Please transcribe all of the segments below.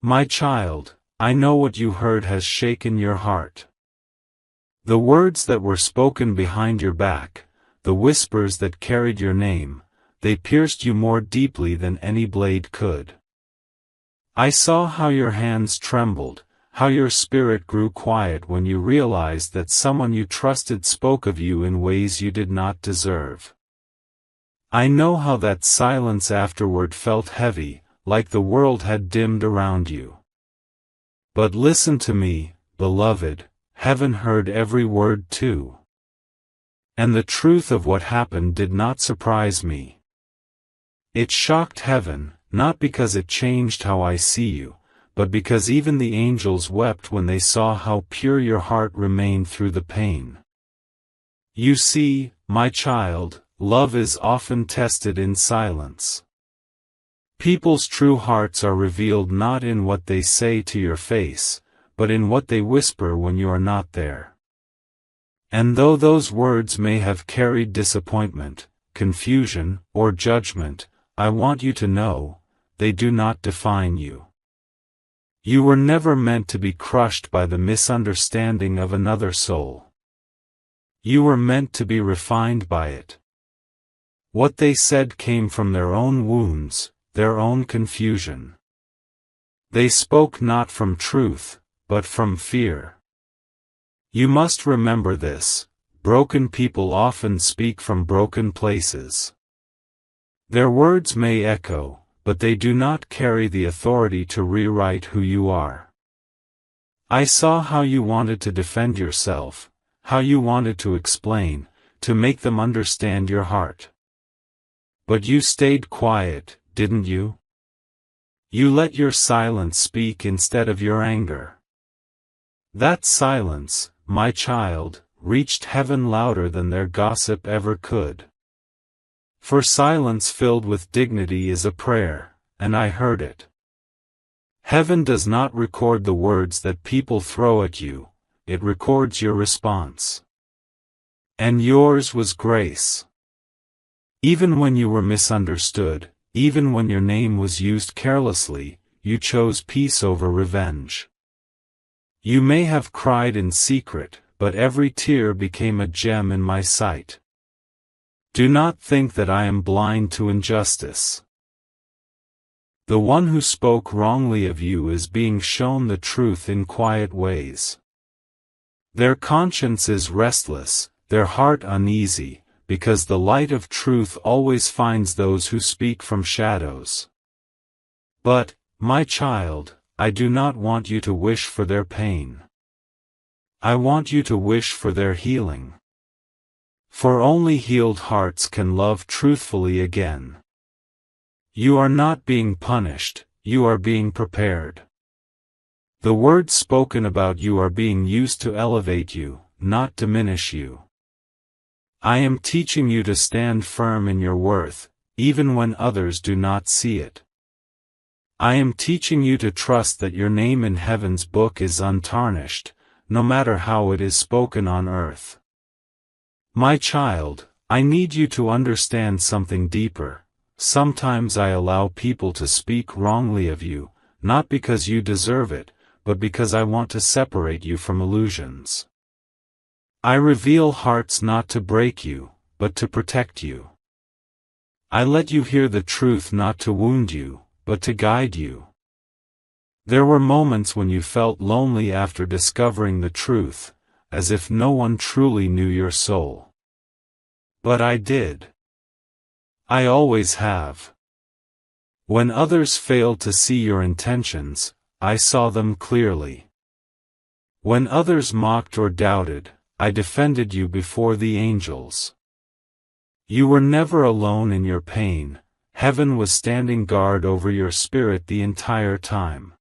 My child, I know what you heard has shaken your heart. The words that were spoken behind your back, the whispers that carried your name, they pierced you more deeply than any blade could. I saw how your hands trembled, how your spirit grew quiet when you realized that someone you trusted spoke of you in ways you did not deserve. I know how that silence afterward felt heavy, like the world had dimmed around you. But listen to me, beloved, heaven heard every word too. And the truth of what happened did not surprise me. It shocked heaven, not because it changed how I see you, but because even the angels wept when they saw how pure your heart remained through the pain. You see, my child, love is often tested in silence. People's true hearts are revealed not in what they say to your face, but in what they whisper when you are not there. And though those words may have carried disappointment, confusion, or judgment, I want you to know, they do not define you. You were never meant to be crushed by the misunderstanding of another soul. You were meant to be refined by it. What they said came from their own wounds, their own confusion. They spoke not from truth, but from fear. You must remember this: broken people often speak from broken places. Their words may echo, but they do not carry the authority to rewrite who you are. I saw how you wanted to defend yourself, how you wanted to explain, to make them understand your heart. But you stayed quiet, didn't you? You let your silence speak instead of your anger. That silence, my child, reached heaven louder than their gossip ever could. For silence filled with dignity is a prayer, and I heard it. Heaven does not record the words that people throw at you, it records your response. And yours was grace. Even when you were misunderstood, even when your name was used carelessly, you chose peace over revenge. You may have cried in secret, but every tear became a gem in my sight. Do not think that I am blind to injustice. The one who spoke wrongly of you is being shown the truth in quiet ways. Their conscience is restless, their heart uneasy, because the light of truth always finds those who speak from shadows. But, my child, I do not want you to wish for their pain. I want you to wish for their healing. For only healed hearts can love truthfully again. You are not being punished, you are being prepared. The words spoken about you are being used to elevate you, not diminish you. I am teaching you to stand firm in your worth, even when others do not see it. I am teaching you to trust that your name in heaven's book is untarnished, no matter how it is spoken on earth. My child, I need you to understand something deeper. Sometimes I allow people to speak wrongly of you, not because you deserve it, but because I want to separate you from illusions. I reveal hearts not to break you, but to protect you. I let you hear the truth not to wound you, but to guide you. There were moments when you felt lonely after discovering the truth, as if no one truly knew your soul. But I did. I always have. When others failed to see your intentions, I saw them clearly. When others mocked or doubted, I defended you before the angels. You were never alone in your pain, heaven was standing guard over your spirit the entire time.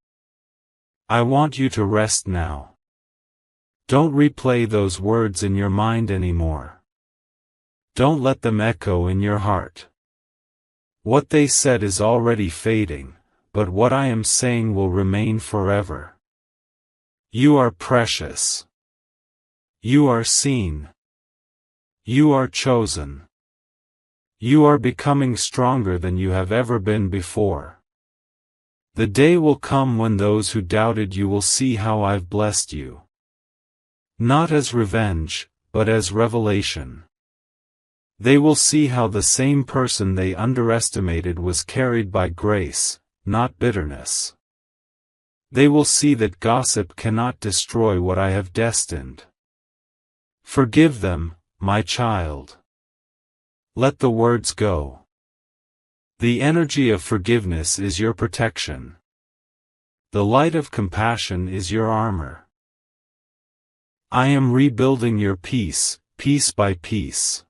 I want you to rest now. Don't replay those words in your mind anymore. Don't let them echo in your heart. What they said is already fading, but what I am saying will remain forever. You are precious. You are seen. You are chosen. You are becoming stronger than you have ever been before. The day will come when those who doubted you will see how I've blessed you. Not as revenge, but as revelation. They will see how the same person they underestimated was carried by grace, not bitterness. They will see that gossip cannot destroy what I have destined. Forgive them, my child. Let the words go. The energy of forgiveness is your protection. The light of compassion is your armor. I am rebuilding your peace, piece by piece.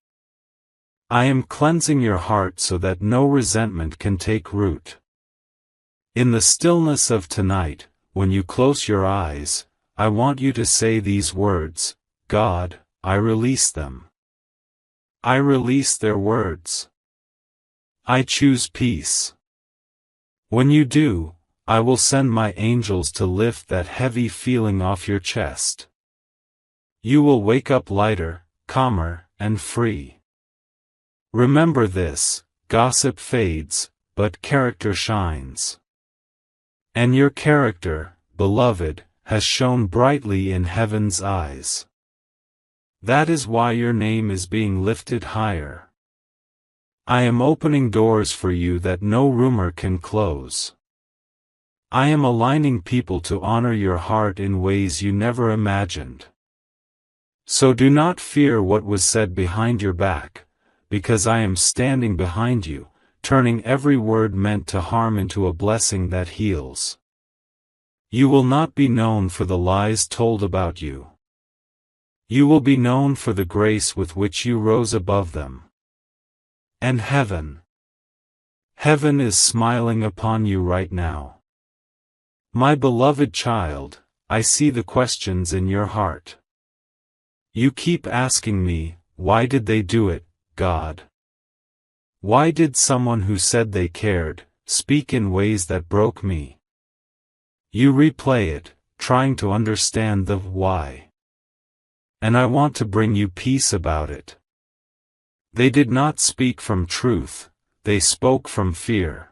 I am cleansing your heart so that no resentment can take root. In the stillness of tonight, when you close your eyes, I want you to say these words, God, I release them. I release their words. I choose peace. When you do, I will send my angels to lift that heavy feeling off your chest. You will wake up lighter, calmer, and free. Remember this, gossip fades, but character shines. And your character, beloved, has shone brightly in heaven's eyes. That is why your name is being lifted higher. I am opening doors for you that no rumor can close. I am aligning people to honor your heart in ways you never imagined. So do not fear what was said behind your back, because I am standing behind you, turning every word meant to harm into a blessing that heals. You will not be known for the lies told about you. You will be known for the grace with which you rose above them. And heaven is smiling upon you right now. My beloved child, I see the questions in your heart. You keep asking me, why did they do it, God? Why did someone who said they cared, speak in ways that broke me? You replay it, trying to understand the why. And I want to bring you peace about it. They did not speak from truth, they spoke from fear.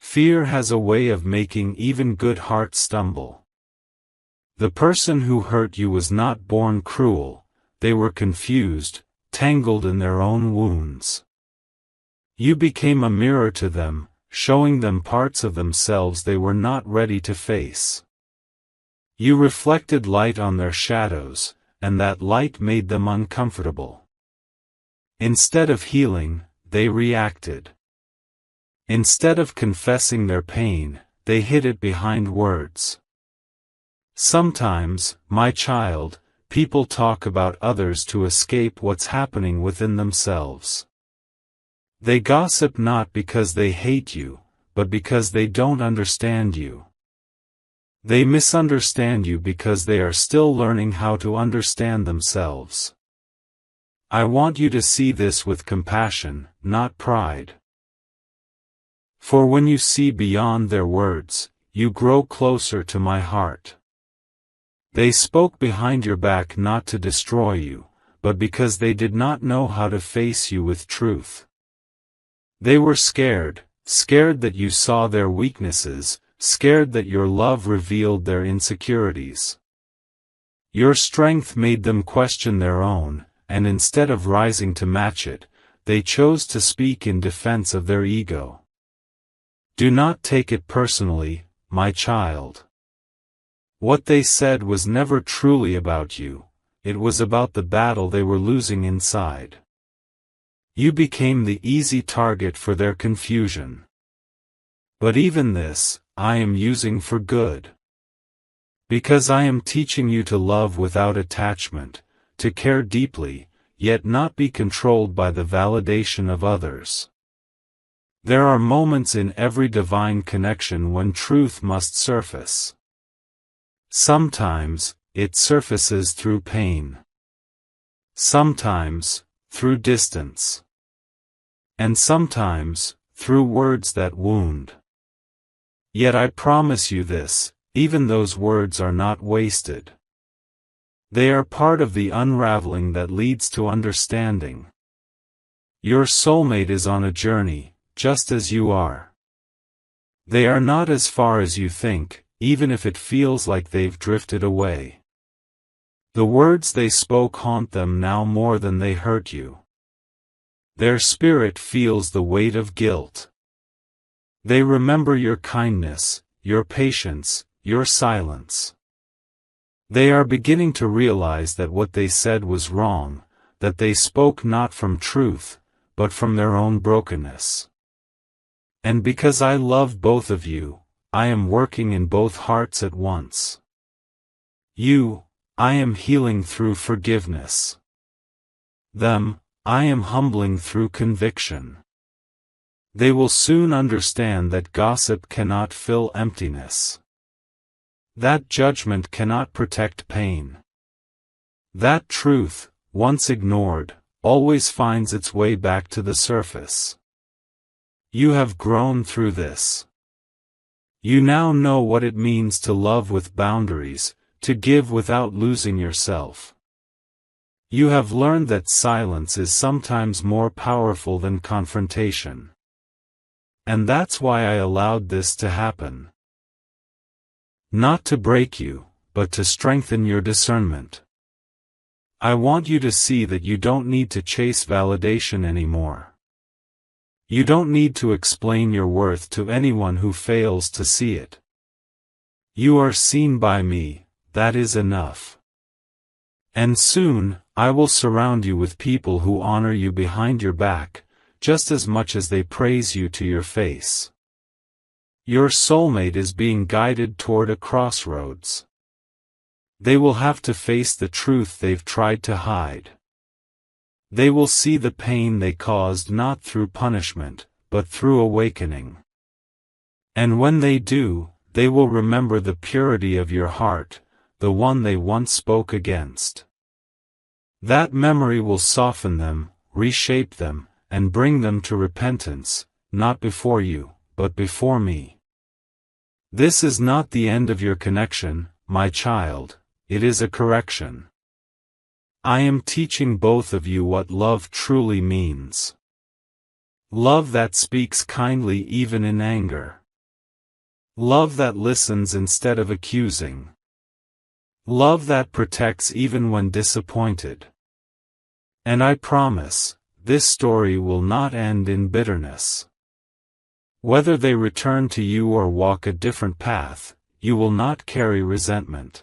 Fear has a way of making even good hearts stumble. The person who hurt you was not born cruel, they were confused, tangled in their own wounds. You became a mirror to them, showing them parts of themselves they were not ready to face. You reflected light on their shadows, and that light made them uncomfortable. Instead of healing, they reacted. Instead of confessing their pain, they hid it behind words. Sometimes, my child, people talk about others to escape what's happening within themselves. They gossip not because they hate you, but because they don't understand you. They misunderstand you because they are still learning how to understand themselves. I want you to see this with compassion, not pride. For when you see beyond their words, you grow closer to my heart. They spoke behind your back not to destroy you, but because they did not know how to face you with truth. They were scared that you saw their weaknesses, scared that your love revealed their insecurities. Your strength made them question their own, and instead of rising to match it, they chose to speak in defense of their ego. Do not take it personally, my child. What they said was never truly about you, it was about the battle they were losing inside. You became the easy target for their confusion. But even this, I am using for good. Because I am teaching you to love without attachment, to care deeply, yet not be controlled by the validation of others. There are moments in every divine connection when truth must surface. Sometimes, it surfaces through pain. Sometimes, through distance. And sometimes, through words that wound. Yet I promise you this, even those words are not wasted. They are part of the unraveling that leads to understanding. Your soulmate is on a journey, just as you are. They are not as far as you think, even if it feels like they've drifted away. The words they spoke haunt them now more than they hurt you. Their spirit feels the weight of guilt. They remember your kindness, your patience, your silence. They are beginning to realize that what they said was wrong, that they spoke not from truth, but from their own brokenness. And because I love both of you, I am working in both hearts at once. You, I am healing through forgiveness. Them, I am humbling through conviction. They will soon understand that gossip cannot fill emptiness. That judgment cannot protect pain. That truth, once ignored, always finds its way back to the surface. You have grown through this. You now know what it means to love with boundaries, to give without losing yourself. You have learned that silence is sometimes more powerful than confrontation. And that's why I allowed this to happen. Not to break you, but to strengthen your discernment. I want you to see that you don't need to chase validation anymore. You don't need to explain your worth to anyone who fails to see it. You are seen by me, that is enough. And soon, I will surround you with people who honor you behind your back, just as much as they praise you to your face. Your soulmate is being guided toward a crossroads. They will have to face the truth they've tried to hide. They will see the pain they caused not through punishment, but through awakening. And when they do, they will remember the purity of your heart, the one they once spoke against. That memory will soften them, reshape them, and bring them to repentance, not before you, but before me. This is not the end of your connection, my child, it is a correction. I am teaching both of you what love truly means. Love that speaks kindly even in anger. Love that listens instead of accusing. Love that protects even when disappointed. And I promise, this story will not end in bitterness. Whether they return to you or walk a different path, you will not carry resentment.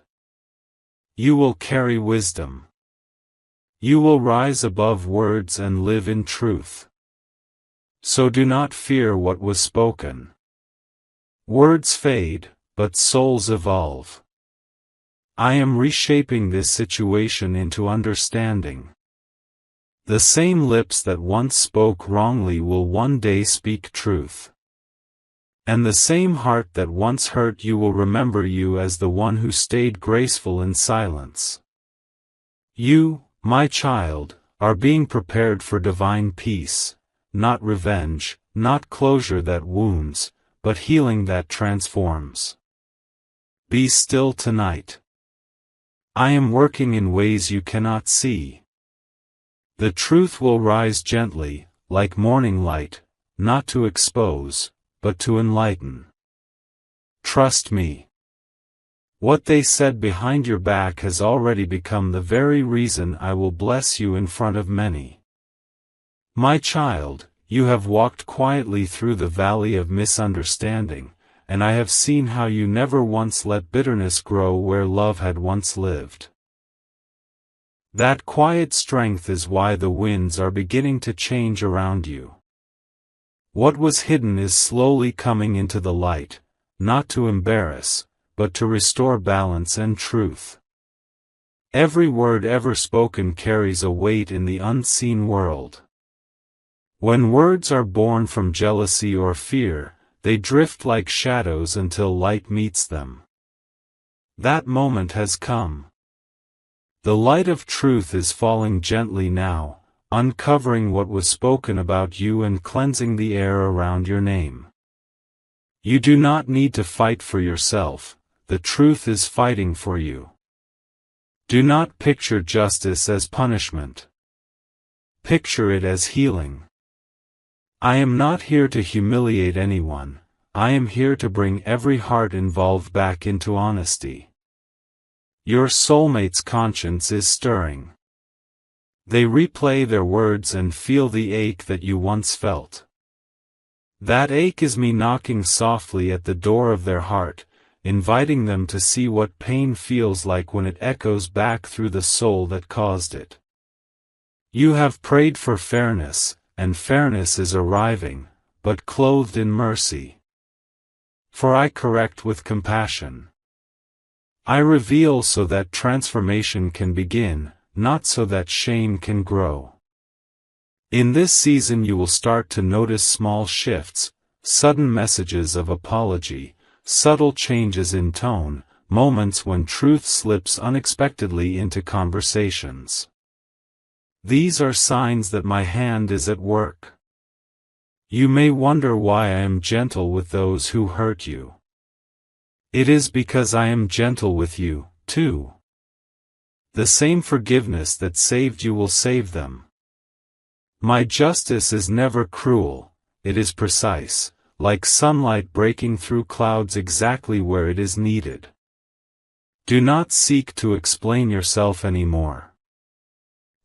You will carry wisdom. You will rise above words and live in truth. So do not fear what was spoken. Words fade, but souls evolve. I am reshaping this situation into understanding. The same lips that once spoke wrongly will one day speak truth. And the same heart that once hurt you will remember you as the one who stayed graceful in silence. You, my child, are being prepared for divine peace, not revenge, not closure that wounds, but healing that transforms. Be still tonight. I am working in ways you cannot see. The truth will rise gently, like morning light, not to expose, but to enlighten. Trust me. What they said behind your back has already become the very reason I will bless you in front of many. My child, you have walked quietly through the valley of misunderstanding, and I have seen how you never once let bitterness grow where love had once lived. That quiet strength is why the winds are beginning to change around you. What was hidden is slowly coming into the light, not to embarrass, but to restore balance and truth. Every word ever spoken carries a weight in the unseen world. When words are born from jealousy or fear, they drift like shadows until light meets them. That moment has come. The light of truth is falling gently now, uncovering what was spoken about you and cleansing the air around your name. You do not need to fight for yourself, the truth is fighting for you. Do not picture justice as punishment. Picture it as healing. I am not here to humiliate anyone, I am here to bring every heart involved back into honesty. Your soulmate's conscience is stirring. They replay their words and feel the ache that you once felt. That ache is me knocking softly at the door of their heart, inviting them to see what pain feels like when it echoes back through the soul that caused it. You have prayed for fairness, and fairness is arriving, but clothed in mercy. For I correct with compassion. I reveal so that transformation can begin, not so that shame can grow. In this season you will start to notice small shifts, sudden messages of apology, subtle changes in tone, moments when truth slips unexpectedly into conversations. These are signs that my hand is at work. You may wonder why I am gentle with those who hurt you. It is because I am gentle with you, too. The same forgiveness that saved you will save them. My justice is never cruel, it is precise, like sunlight breaking through clouds exactly where it is needed. Do not seek to explain yourself anymore.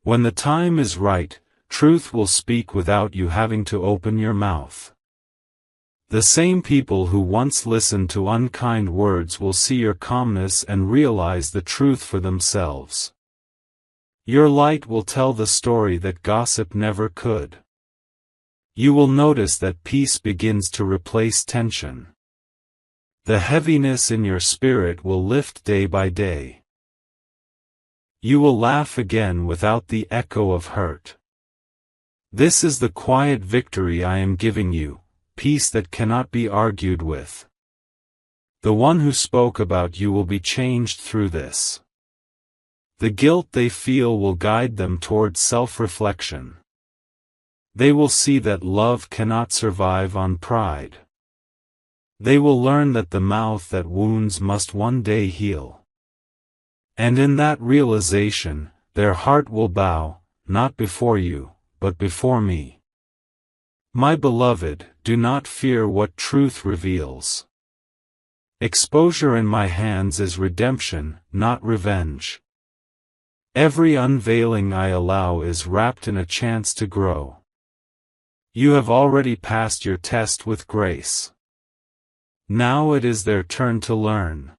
When the time is right, truth will speak without you having to open your mouth. The same people who once listened to unkind words will see your calmness and realize the truth for themselves. Your light will tell the story that gossip never could. You will notice that peace begins to replace tension. The heaviness in your spirit will lift day by day. You will laugh again without the echo of hurt. This is the quiet victory I am giving you, peace that cannot be argued with. The one who spoke about you will be changed through this. The guilt they feel will guide them towards self-reflection. They will see that love cannot survive on pride. They will learn that the mouth that wounds must one day heal. And in that realization, their heart will bow, not before you, but before me. My beloved, do not fear what truth reveals. Exposure in my hands is redemption, not revenge. Every unveiling I allow is wrapped in a chance to grow. You have already passed your test with grace. Now it is their turn to learn.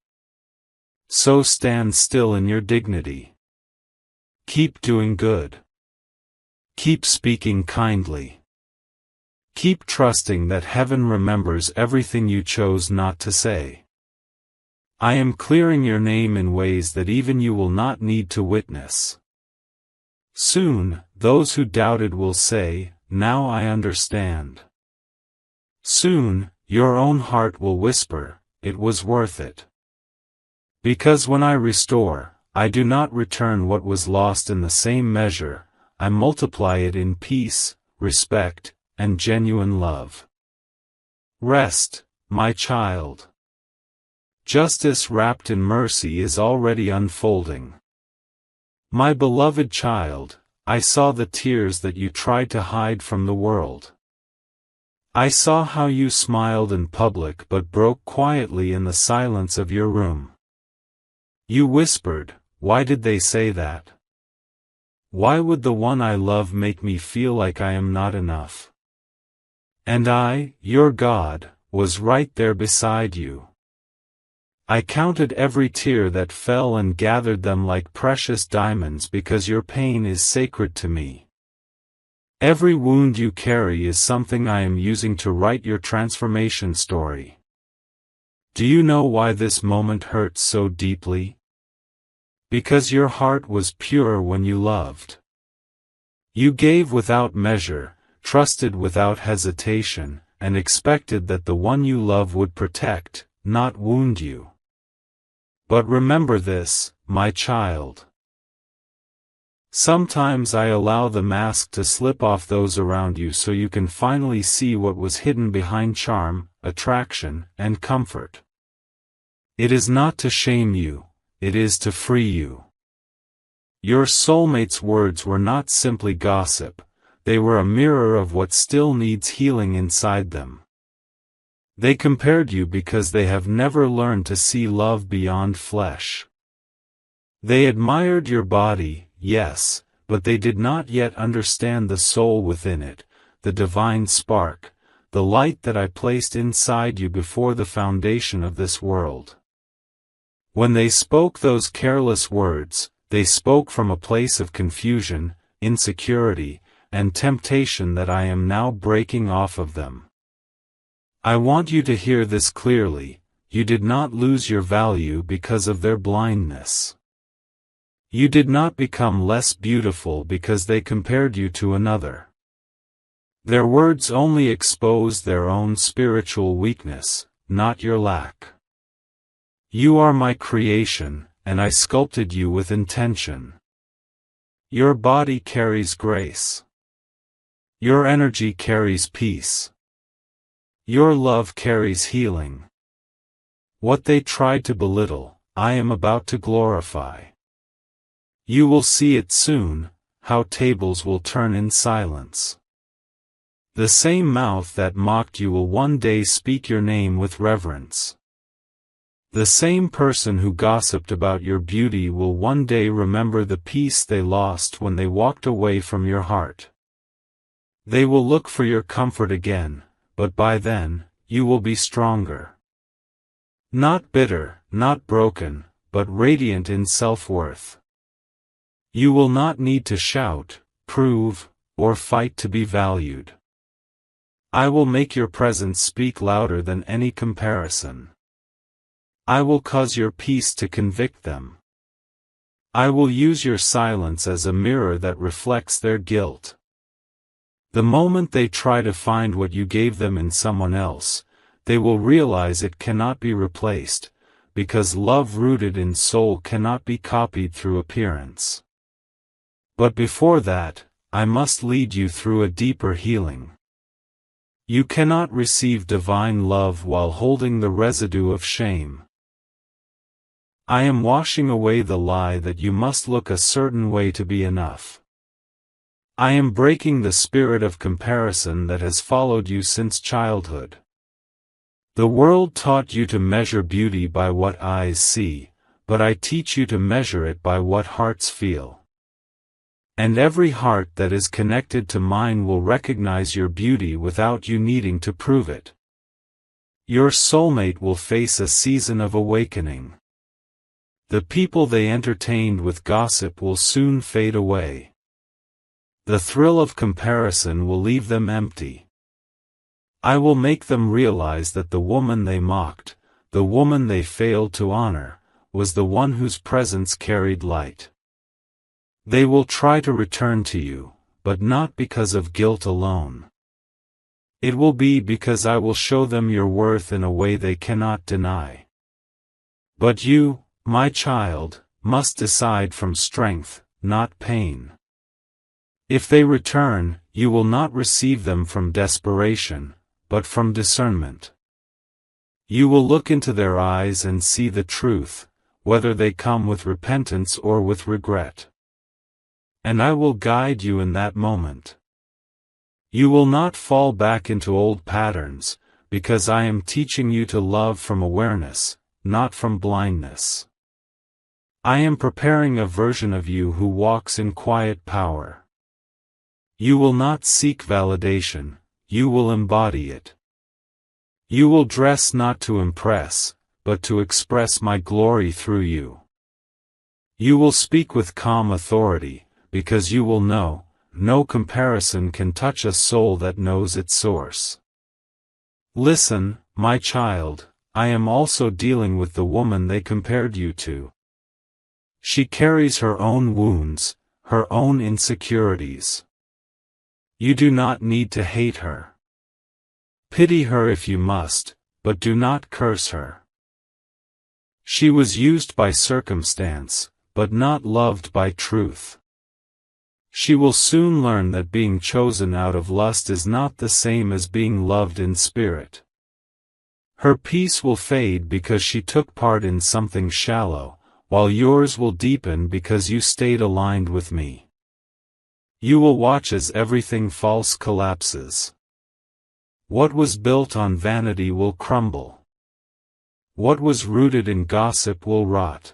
So stand still in your dignity. Keep doing good. Keep speaking kindly. Keep trusting that heaven remembers everything you chose not to say. I am clearing your name in ways that even you will not need to witness. Soon, those who doubted will say, "Now I understand." Soon, your own heart will whisper, "It was worth it." Because when I restore, I do not return what was lost in the same measure, I multiply it in peace, respect, and genuine love. Rest, my child. Justice wrapped in mercy is already unfolding. My beloved child, I saw the tears that you tried to hide from the world. I saw how you smiled in public but broke quietly in the silence of your room. You whispered, "Why did they say that? Why would the one I love make me feel like I am not enough?" And I, your God, was right there beside you. I counted every tear that fell and gathered them like precious diamonds because your pain is sacred to me. Every wound you carry is something I am using to write your transformation story. Do you know why this moment hurts so deeply? Because your heart was pure when you loved. You gave without measure, trusted without hesitation, and expected that the one you love would protect, not wound you. But remember this, my child. Sometimes I allow the mask to slip off those around you so you can finally see what was hidden behind charm, attraction, and comfort. It is not to shame you, it is to free you. Your soulmate's words were not simply gossip, they were a mirror of what still needs healing inside them. They compared you because they have never learned to see love beyond flesh. They admired your body, yes, but they did not yet understand the soul within it, the divine spark, the light that I placed inside you before the foundation of this world. When they spoke those careless words, they spoke from a place of confusion, insecurity, and temptation that I am now breaking off of them. I want you to hear this clearly: you did not lose your value because of their blindness. You did not become less beautiful because they compared you to another. Their words only exposed their own spiritual weakness, not your lack. You are my creation, and I sculpted you with intention. Your body carries grace. Your energy carries peace. Your love carries healing. What they tried to belittle, I am about to glorify. You will see it soon, how tables will turn in silence. The same mouth that mocked you will one day speak your name with reverence. The same person who gossiped about your beauty will one day remember the peace they lost when they walked away from your heart. They will look for your comfort again, but by then, you will be stronger. Not bitter, not broken, but radiant in self-worth. You will not need to shout, prove, or fight to be valued. I will make your presence speak louder than any comparison. I will cause your peace to convict them. I will use your silence as a mirror that reflects their guilt. The moment they try to find what you gave them in someone else, they will realize it cannot be replaced, because love rooted in soul cannot be copied through appearance. But before that, I must lead you through a deeper healing. You cannot receive divine love while holding the residue of shame. I am washing away the lie that you must look a certain way to be enough. I am breaking the spirit of comparison that has followed you since childhood. The world taught you to measure beauty by what eyes see, but I teach you to measure it by what hearts feel. And every heart that is connected to mine will recognize your beauty without you needing to prove it. Your soulmate will face a season of awakening. The people they entertained with gossip will soon fade away. The thrill of comparison will leave them empty. I will make them realize that the woman they mocked, the woman they failed to honor, was the one whose presence carried light. They will try to return to you, but not because of guilt alone. It will be because I will show them your worth in a way they cannot deny. But you, my child, must decide from strength, not pain. If they return, you will not receive them from desperation, but from discernment. You will look into their eyes and see the truth, whether they come with repentance or with regret. And I will guide you in that moment. You will not fall back into old patterns, because I am teaching you to love from awareness, not from blindness. I am preparing a version of you who walks in quiet power. You will not seek validation, you will embody it. You will dress not to impress, but to express my glory through you. You will speak with calm authority, because you will know, no comparison can touch a soul that knows its source. Listen, my child, I am also dealing with the woman they compared you to. She carries her own wounds, her own insecurities. You do not need to hate her. Pity her if you must, but do not curse her. She was used by circumstance, but not loved by truth. She will soon learn that being chosen out of lust is not the same as being loved in spirit. Her peace will fade because she took part in something shallow, while yours will deepen because you stayed aligned with me. You will watch as everything false collapses. What was built on vanity will crumble. What was rooted in gossip will rot.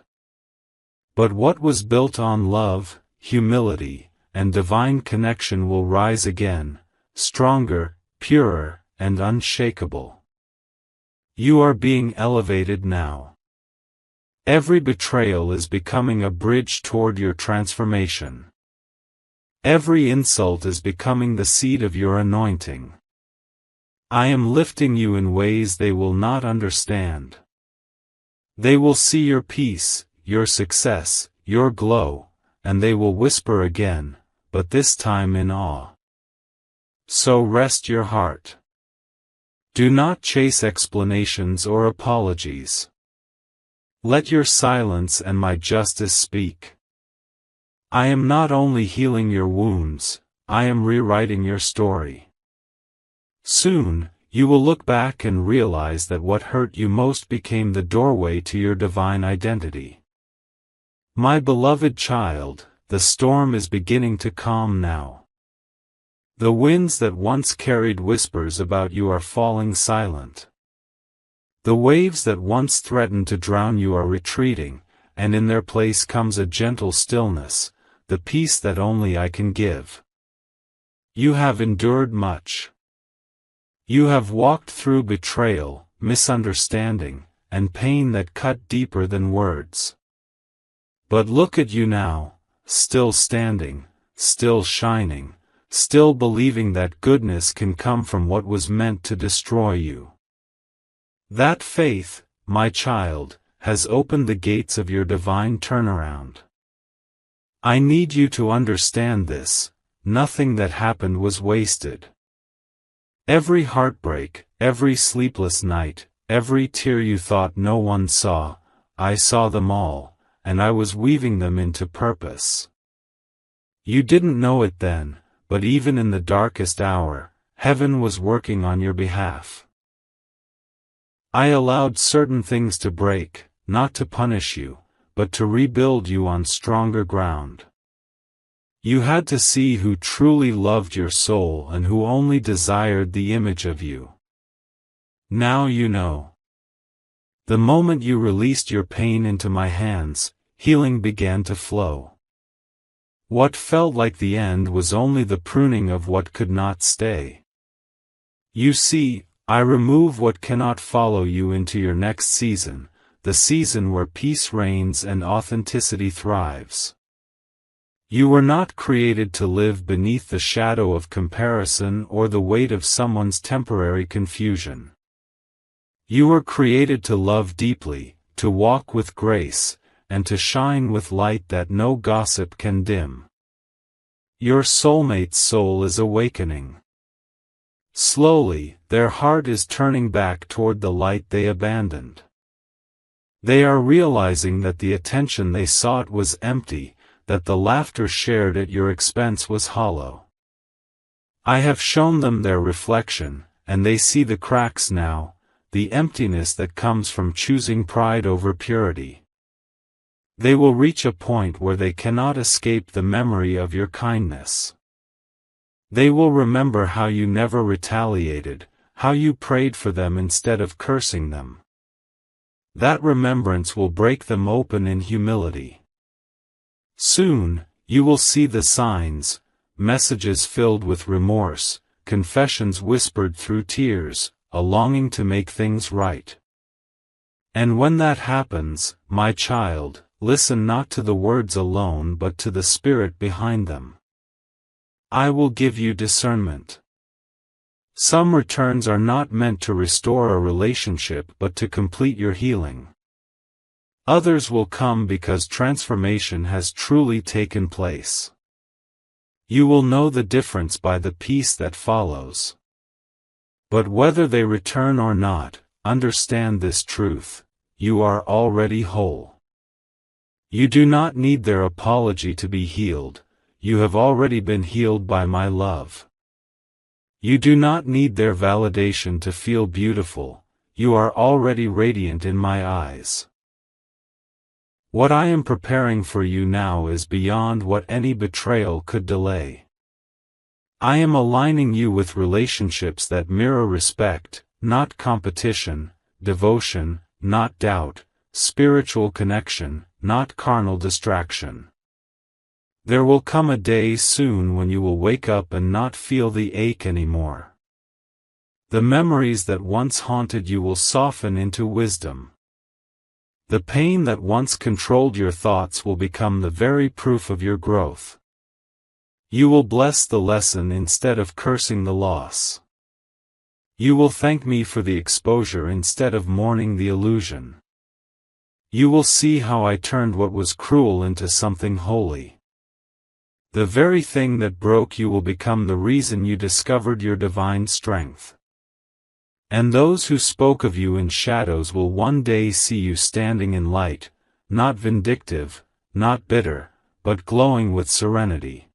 But what was built on love, humility, and divine connection will rise again, stronger, purer, and unshakable. You are being elevated now. Every betrayal is becoming a bridge toward your transformation. Every insult is becoming the seed of your anointing. I am lifting you in ways they will not understand. They will see your peace, your success, your glow, and they will whisper again, but this time in awe. So rest your heart. Do not chase explanations or apologies. Let your silence and my justice speak. I am not only healing your wounds, I am rewriting your story. Soon, you will look back and realize that what hurt you most became the doorway to your divine identity. My beloved child, the storm is beginning to calm now. The winds that once carried whispers about you are falling silent. The waves that once threatened to drown you are retreating, and in their place comes a gentle stillness, the peace that only I can give. You have endured much. You have walked through betrayal, misunderstanding, and pain that cut deeper than words. But look at you now, still standing, still shining, still believing that goodness can come from what was meant to destroy you. That faith, my child, has opened the gates of your divine turnaround. I need you to understand this: nothing that happened was wasted. Every heartbreak, every sleepless night, every tear you thought no one saw, I saw them all, and I was weaving them into purpose. You didn't know it then, but even in the darkest hour, heaven was working on your behalf. I allowed certain things to break, not to punish you, but to rebuild you on stronger ground. You had to see who truly loved your soul and who only desired the image of you. Now you know. The moment you released your pain into my hands, healing began to flow. What felt like the end was only the pruning of what could not stay. You see, I remove what cannot follow you into your next season, the season where peace reigns and authenticity thrives. You were not created to live beneath the shadow of comparison or the weight of someone's temporary confusion. You were created to love deeply, to walk with grace, and to shine with light that no gossip can dim. Your soulmate's soul is awakening. Slowly, their heart is turning back toward the light they abandoned. They are realizing that the attention they sought was empty, that the laughter shared at your expense was hollow. I have shown them their reflection, and they see the cracks now, the emptiness that comes from choosing pride over purity. They will reach a point where they cannot escape the memory of your kindness. They will remember how you never retaliated, how you prayed for them instead of cursing them. That remembrance will break them open in humility. Soon, you will see the signs, messages filled with remorse, confessions whispered through tears, a longing to make things right. And when that happens, my child, listen not to the words alone but to the spirit behind them. I will give you discernment. Some returns are not meant to restore a relationship but to complete your healing. Others will come because transformation has truly taken place. You will know the difference by the peace that follows. But whether they return or not, understand this truth: you are already whole. You do not need their apology to be healed, you have already been healed by my love. You do not need their validation to feel beautiful, you are already radiant in my eyes. What I am preparing for you now is beyond what any betrayal could delay. I am aligning you with relationships that mirror respect, not competition, devotion, not doubt, spiritual connection, not carnal distraction. There will come a day soon when you will wake up and not feel the ache anymore. The memories that once haunted you will soften into wisdom. The pain that once controlled your thoughts will become the very proof of your growth. You will bless the lesson instead of cursing the loss. You will thank me for the exposure instead of mourning the illusion. You will see how I turned what was cruel into something holy. The very thing that broke you will become the reason you discovered your divine strength. And those who spoke of you in shadows will one day see you standing in light, not vindictive, not bitter, but glowing with serenity.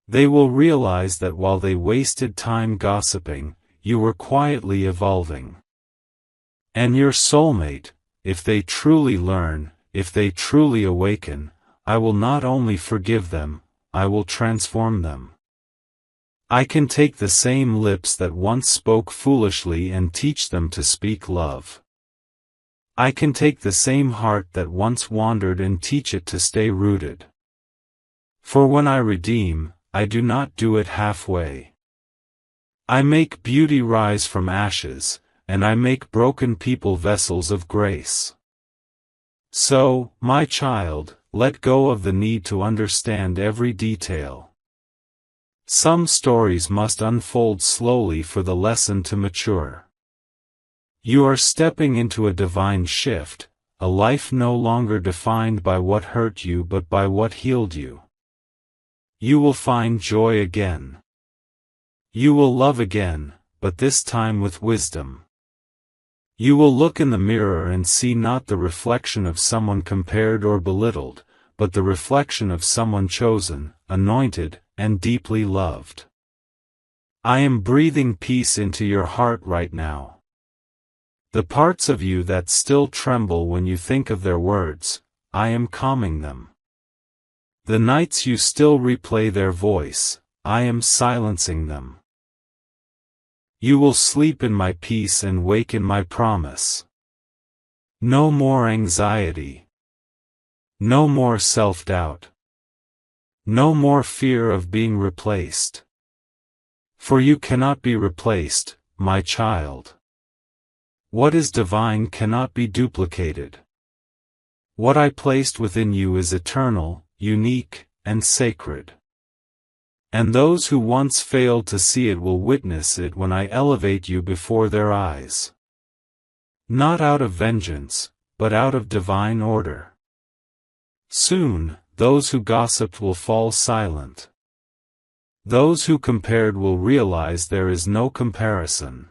They will realize that while they wasted time gossiping, you were quietly evolving. And your soulmate, if they truly learn, if they truly awaken, I will not only forgive them, I will transform them. I can take the same lips that once spoke foolishly and teach them to speak love. I can take the same heart that once wandered and teach it to stay rooted. For when I redeem, I do not do it halfway. I make beauty rise from ashes, and I make broken people vessels of grace. So, my child, let go of the need to understand every detail. Some stories must unfold slowly for the lesson to mature. You are stepping into a divine shift, a life no longer defined by what hurt you but by what healed you. You will find joy again. You will love again, but this time with wisdom. You will look in the mirror and see not the reflection of someone compared or belittled, but the reflection of someone chosen, anointed, and deeply loved. I am breathing peace into your heart right now. The parts of you that still tremble when you think of their words, I am calming them. The nights you still replay their voice, I am silencing them. You will sleep in my peace and wake in my promise. No more anxiety. No more self-doubt. No more fear of being replaced. For you cannot be replaced, my child. What is divine cannot be duplicated. What I placed within you is eternal, unique, and sacred. And those who once failed to see it will witness it when I elevate you before their eyes. Not out of vengeance, but out of divine order. Soon, those who gossiped will fall silent. Those who compared will realize there is no comparison.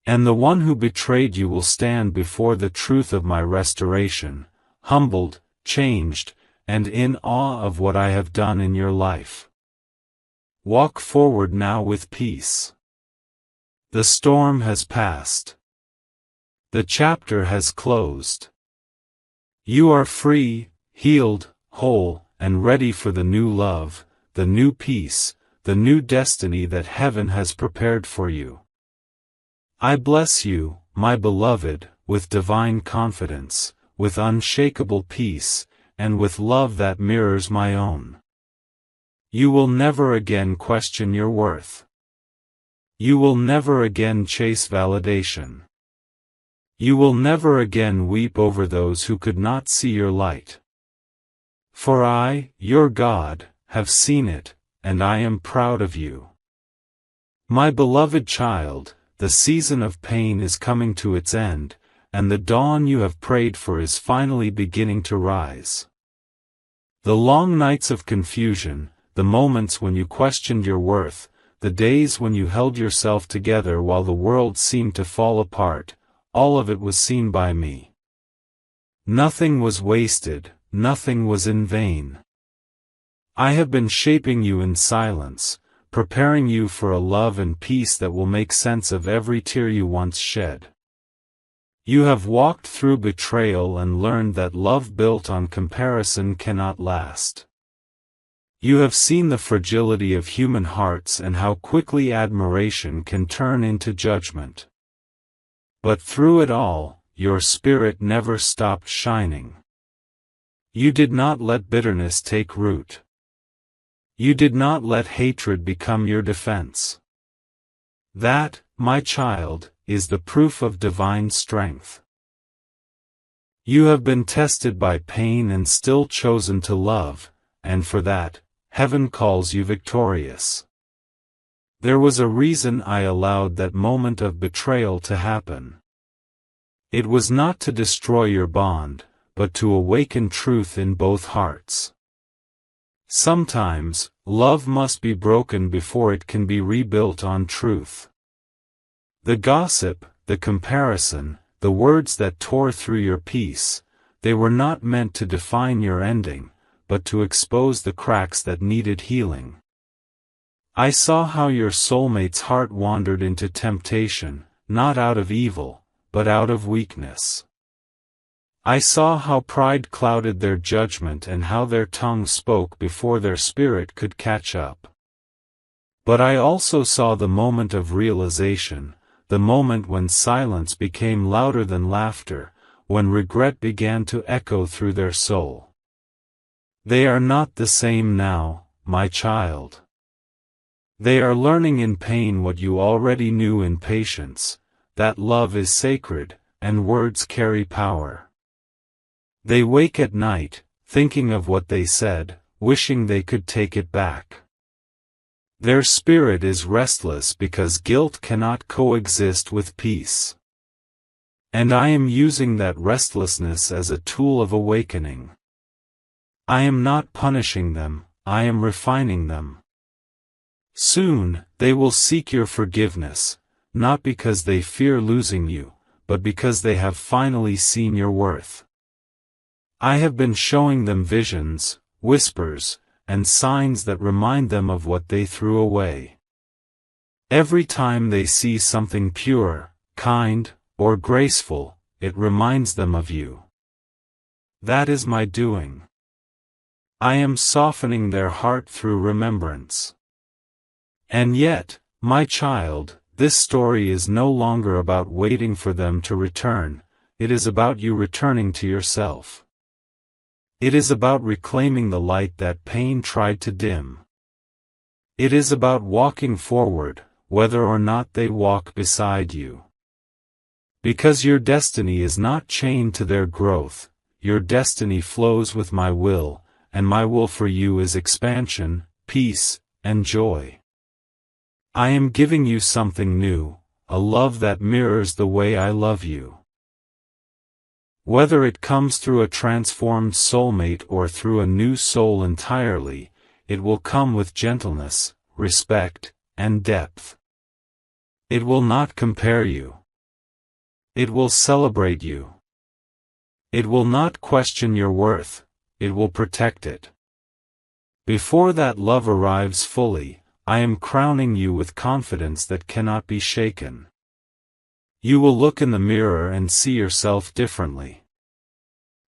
And the one who betrayed you will stand before the truth of my restoration, humbled, changed, and in awe of what I have done in your life. Walk forward now with peace. The storm has passed. The chapter has closed. You are free, healed, whole, and ready for the new love, the new peace, the new destiny that heaven has prepared for you. I bless you, my beloved, with divine confidence, with unshakable peace, and with love that mirrors my own. You will never again question your worth. You will never again chase validation. You will never again weep over those who could not see your light. For I, your God, have seen it, and I am proud of you. My beloved child, the season of pain is coming to its end, and the dawn you have prayed for is finally beginning to rise. The long nights of confusion, the moments when you questioned your worth, the days when you held yourself together while the world seemed to fall apart, all of it was seen by me. Nothing was wasted, nothing was in vain. I have been shaping you in silence, preparing you for a love and peace that will make sense of every tear you once shed. You have walked through betrayal and learned that love built on comparison cannot last. You have seen the fragility of human hearts and how quickly admiration can turn into judgment. But through it all, your spirit never stopped shining. You did not let bitterness take root. You did not let hatred become your defense. That, my child, is the proof of divine strength. You have been tested by pain and still chosen to love, and for that, heaven calls you victorious. There was a reason I allowed that moment of betrayal to happen. It was not to destroy your bond, but to awaken truth in both hearts. Sometimes, love must be broken before it can be rebuilt on truth. The gossip, the comparison, the words that tore through your peace, they were not meant to define your ending, but to expose the cracks that needed healing. I saw how your soulmate's heart wandered into temptation, not out of evil, but out of weakness. I saw how pride clouded their judgment and how their tongue spoke before their spirit could catch up. But I also saw the moment of realization, the moment when silence became louder than laughter, when regret began to echo through their soul. They are not the same now, my child. They are learning in pain what you already knew in patience, that love is sacred, and words carry power. They wake at night, thinking of what they said, wishing they could take it back. Their spirit is restless because guilt cannot coexist with peace. And I am using that restlessness as a tool of awakening. I am not punishing them, I am refining them. Soon, they will seek your forgiveness, not because they fear losing you, but because they have finally seen your worth. I have been showing them visions, whispers, and signs that remind them of what they threw away. Every time they see something pure, kind, or graceful, it reminds them of you. That is my doing. I am softening their heart through remembrance. And yet, my child, this story is no longer about waiting for them to return, it is about you returning to yourself. It is about reclaiming the light that pain tried to dim. It is about walking forward, whether or not they walk beside you. Because your destiny is not chained to their growth, your destiny flows with my will, and my will for you is expansion, peace, and joy. I am giving you something new, a love that mirrors the way I love you. Whether it comes through a transformed soulmate or through a new soul entirely, it will come with gentleness, respect, and depth. It will not compare you. It will celebrate you. It will not question your worth, it will protect it. Before that love arrives fully, I am crowning you with confidence that cannot be shaken. You will look in the mirror and see yourself differently.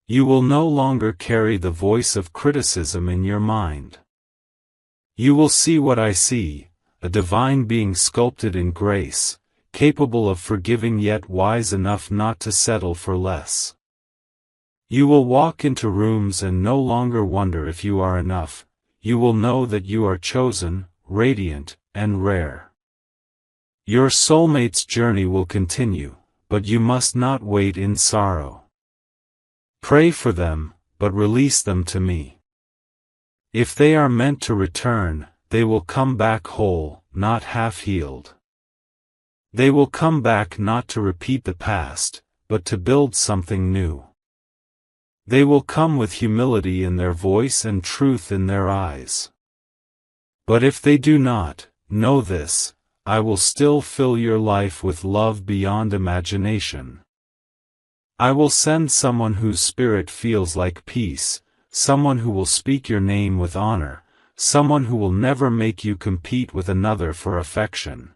You will no longer carry the voice of criticism in your mind. You will see what I see, a divine being sculpted in grace, capable of forgiving yet wise enough not to settle for less. You will walk into rooms and no longer wonder if you are enough, you will know that you are chosen, radiant, and rare. Your soulmate's journey will continue, but you must not wait in sorrow. Pray for them, but release them to me. If they are meant to return, they will come back whole, not half-healed. They will come back not to repeat the past, but to build something new. They will come with humility in their voice and truth in their eyes. But if they do not, know this, I will still fill your life with love beyond imagination. I will send someone whose spirit feels like peace, someone who will speak your name with honor, someone who will never make you compete with another for affection.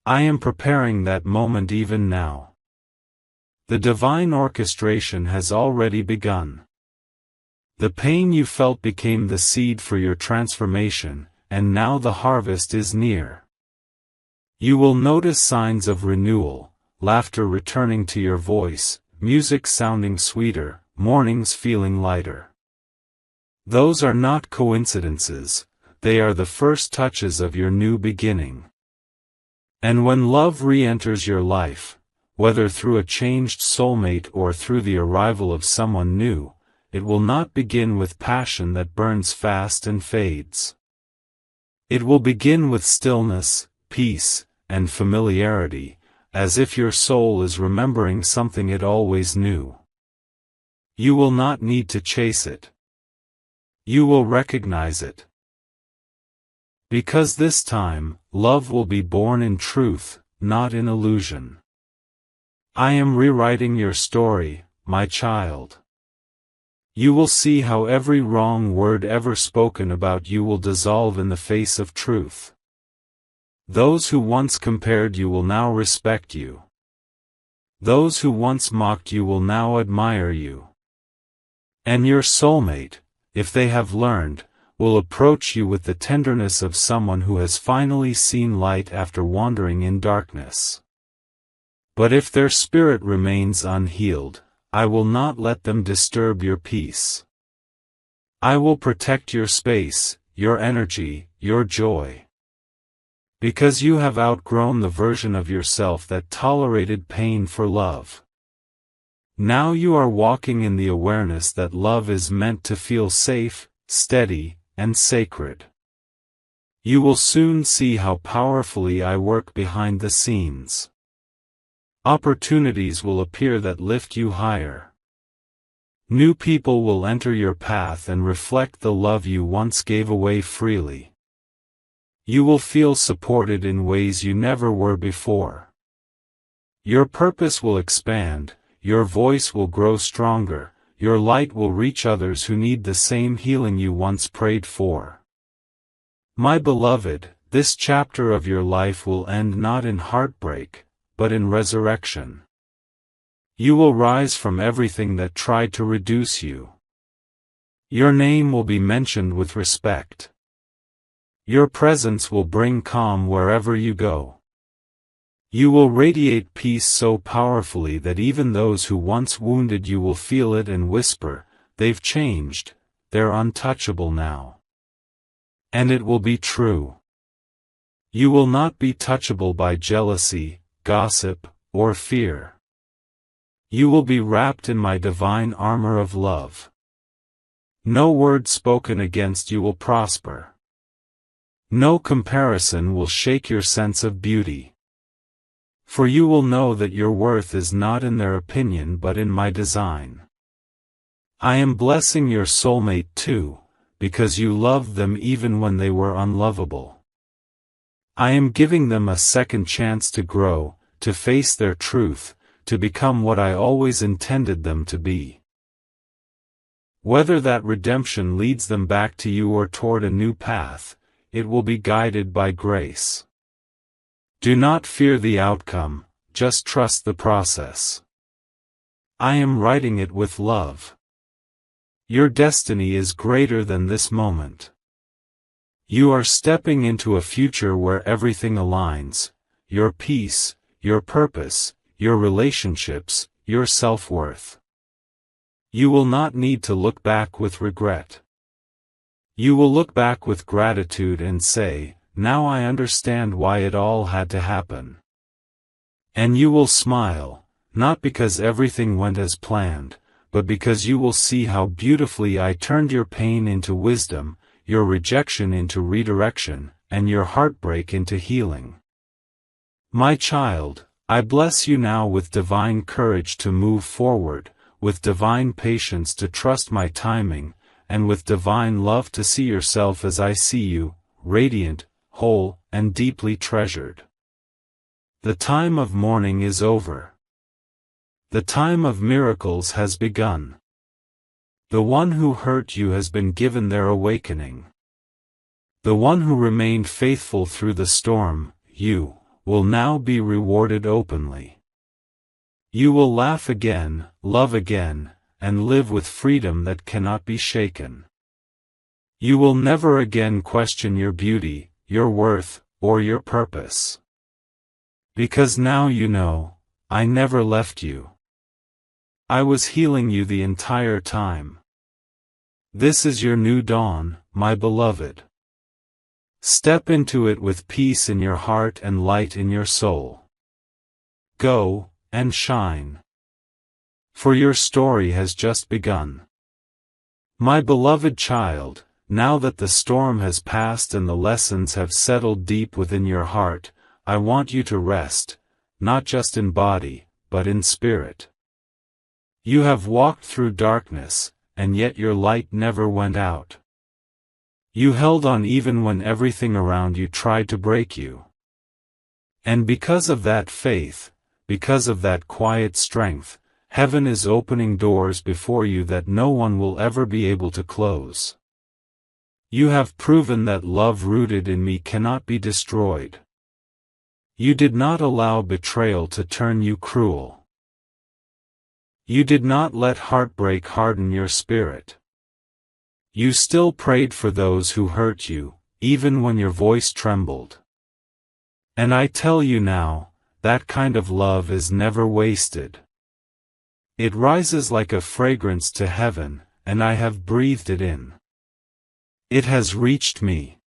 I am preparing that moment even now. The divine orchestration has already begun. The pain you felt became the seed for your transformation, and now the harvest is near. You will notice signs of renewal, laughter returning to your voice, music sounding sweeter, mornings feeling lighter. Those are not coincidences, they are the first touches of your new beginning. And when love re-enters your life, whether through a changed soulmate or through the arrival of someone new, it will not begin with passion that burns fast and fades. It will begin with stillness, peace, and familiarity, as if your soul is remembering something it always knew. You will not need to chase it. You will recognize it. Because this time, love will be born in truth, not in illusion. I am rewriting your story, my child. You will see how every wrong word ever spoken about you will dissolve in the face of truth. Those who once compared you will now respect you. Those who once mocked you will now admire you. And your soulmate, if they have learned, will approach you with the tenderness of someone who has finally seen light after wandering in darkness. But if their spirit remains unhealed, I will not let them disturb your peace. I will protect your space, your energy, your joy. Because you have outgrown the version of yourself that tolerated pain for love. Now you are walking in the awareness that love is meant to feel safe, steady, and sacred. You will soon see how powerfully I work behind the scenes. Opportunities will appear that lift you higher. New people will enter your path and reflect the love you once gave away freely. You will feel supported in ways you never were before. Your purpose will expand, your voice will grow stronger, your light will reach others who need the same healing you once prayed for. My beloved, this chapter of your life will end not in heartbreak, but in resurrection. You will rise from everything that tried to reduce you. Your name will be mentioned with respect. Your presence will bring calm wherever you go. You will radiate peace so powerfully that even those who once wounded you will feel it and whisper, "They've changed, they're untouchable now." And it will be true. You will not be touchable by jealousy, gossip, or fear. You will be wrapped in my divine armor of love. No word spoken against you will prosper. No comparison will shake your sense of beauty. For you will know that your worth is not in their opinion but in my design. I am blessing your soulmate too, because you loved them even when they were unlovable. I am giving them a second chance to grow, to face their truth, to become what I always intended them to be. Whether that redemption leads them back to you or toward a new path, it will be guided by grace. Do not fear the outcome, just trust the process. I am writing it with love. Your destiny is greater than this moment. You are stepping into a future where everything aligns, your peace, your purpose, your relationships, your self-worth. You will not need to look back with regret. You will look back with gratitude and say, "Now I understand why it all had to happen." And you will smile, not because everything went as planned, but because you will see how beautifully I turned your pain into wisdom, your rejection into redirection, and your heartbreak into healing. My child, I bless you now with divine courage to move forward, with divine patience to trust my timing, and with divine love to see yourself as I see you, radiant, whole, and deeply treasured. The time of mourning is over. The time of miracles has begun. The one who hurt you has been given their awakening. The one who remained faithful through the storm, you, will now be rewarded openly. You will laugh again, love again, and live with freedom that cannot be shaken. You will never again question your beauty, your worth, or your purpose. Because now you know, I never left you. I was healing you the entire time. This is your new dawn, my beloved. Step into it with peace in your heart and light in your soul. Go, and shine. For your story has just begun. My beloved child, now that the storm has passed and the lessons have settled deep within your heart, I want you to rest, not just in body, but in spirit. You have walked through darkness, and yet your light never went out. You held on even when everything around you tried to break you. And because of that faith, because of that quiet strength, heaven is opening doors before you that no one will ever be able to close. You have proven that love rooted in me cannot be destroyed. You did not allow betrayal to turn you cruel. You did not let heartbreak harden your spirit. You still prayed for those who hurt you, even when your voice trembled. And I tell you now, that kind of love is never wasted. It rises like a fragrance to heaven, and I have breathed it in. It has reached me.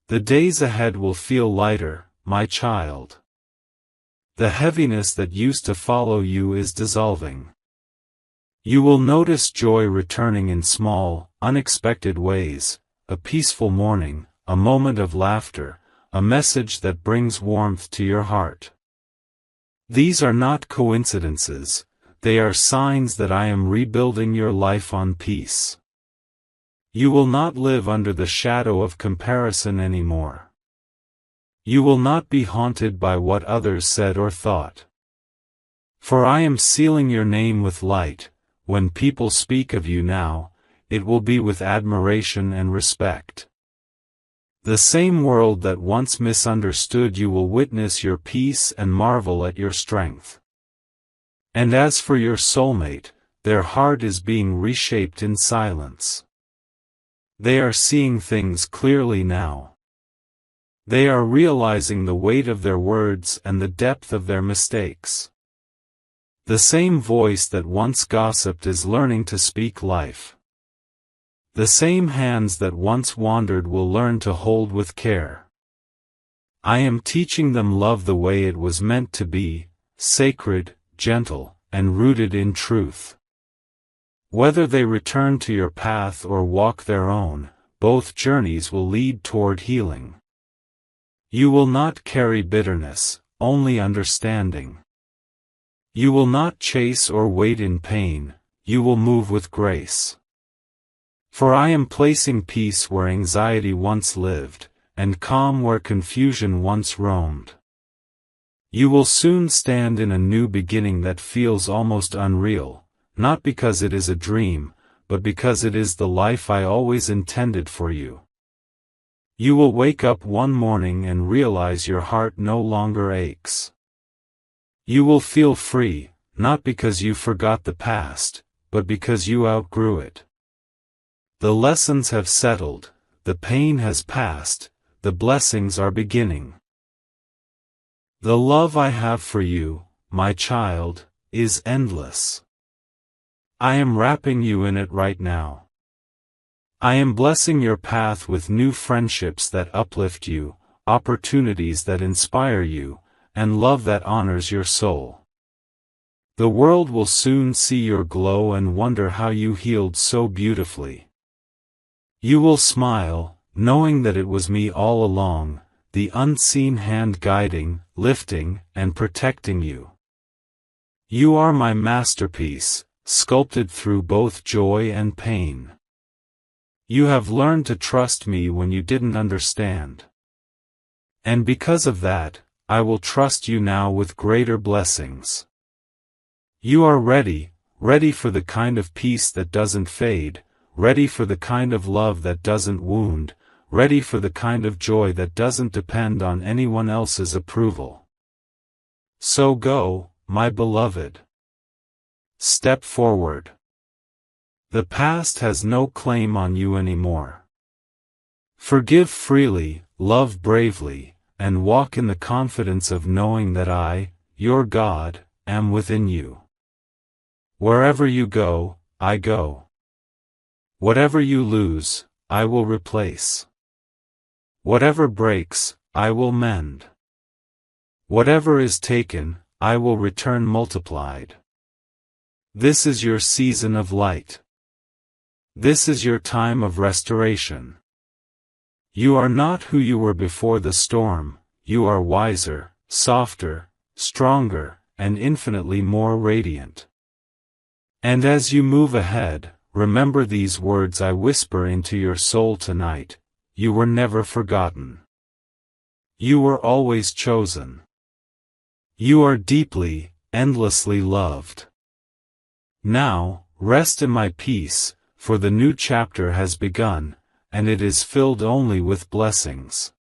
The days ahead will feel lighter, my child. The heaviness that used to follow you is dissolving. You will notice joy returning in small, unexpected ways, a peaceful morning, a moment of laughter, a message that brings warmth to your heart. These are not coincidences, they are signs that I am rebuilding your life on peace. You will not live under the shadow of comparison anymore. You will not be haunted by what others said or thought. For I am sealing your name with light. When people speak of you now, it will be with admiration and respect. The same world that once misunderstood you will witness your peace and marvel at your strength. And as for your soulmate, their heart is being reshaped in silence. They are seeing things clearly now. They are realizing the weight of their words and the depth of their mistakes. The same voice that once gossiped is learning to speak life. The same hands that once wandered will learn to hold with care. I am teaching them love the way it was meant to be, sacred, gentle, and rooted in truth. Whether they return to your path or walk their own, both journeys will lead toward healing. You will not carry bitterness, only understanding. You will not chase or wait in pain, you will move with grace. For I am placing peace where anxiety once lived, and calm where confusion once roamed. You will soon stand in a new beginning that feels almost unreal, not because it is a dream, but because it is the life I always intended for you. You will wake up one morning and realize your heart no longer aches. You will feel free, not because you forgot the past, but because you outgrew it. The lessons have settled, the pain has passed, the blessings are beginning. The love I have for you, my child, is endless. I am wrapping you in it right now. I am blessing your path with new friendships that uplift you, opportunities that inspire you, and love that honors your soul. The world will soon see your glow and wonder how you healed so beautifully. You will smile, knowing that it was me all along, the unseen hand guiding, lifting, and protecting you. You are my masterpiece, sculpted through both joy and pain. You have learned to trust me when you didn't understand. And because of that, I will trust you now with greater blessings. You are ready for the kind of peace that doesn't fade, ready for the kind of love that doesn't wound, ready for the kind of joy that doesn't depend on anyone else's approval. So go, my beloved. Step forward. The past has no claim on you anymore. Forgive freely, love bravely, and walk in the confidence of knowing that I, your God, am within you. Wherever you go, I go. Whatever you lose, I will replace. Whatever breaks, I will mend. Whatever is taken, I will return multiplied. This is your season of light. This is your time of restoration. You are not who you were before the storm, you are wiser, softer, stronger, and infinitely more radiant. And as you move ahead, remember these words I whisper into your soul tonight: you were never forgotten. You were always chosen. You are deeply, endlessly loved. Now, rest in my peace, for the new chapter has begun, and it is filled only with blessings.